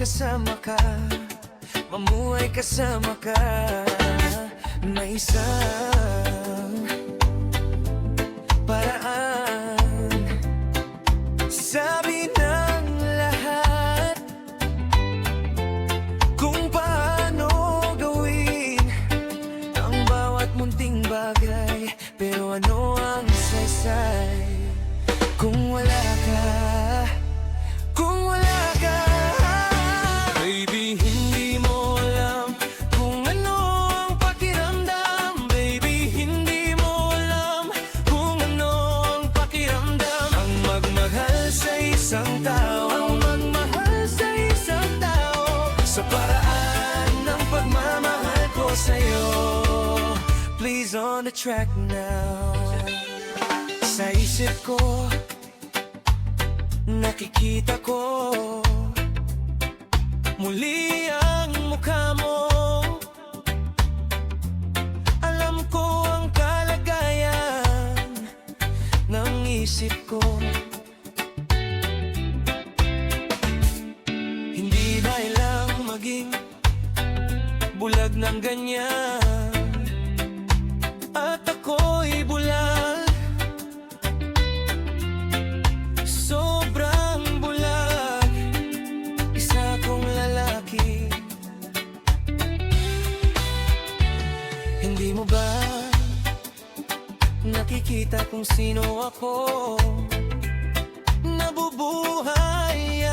kasama ka, mamuhay kasama ka na isang paraan. Sabi ng lahat kung paano gawin ang bawat munting bagay, pero ano ang saysay kung wala ka? Kung wala ka, baby, hindi mo alam kung ano ang pakiramdam. Baby, hindi mo alam kung ano ang pakiramdam. Ang magmahal sa isang tao, ang magmahal sa isang tao, sa paraan ng pagmamahal ko sa'yo. Please on the track now. Sa isip ko, nakikita ko muli ang mukha mo. Alam ko ang kalagayan ng isip ko. Hindi bailang maging bulag ng ganyan, at ako'y bulag. Sobrang bulag, isa kong lalaki. Hindi mo ba nakikita kung sino ako? Nabubuhay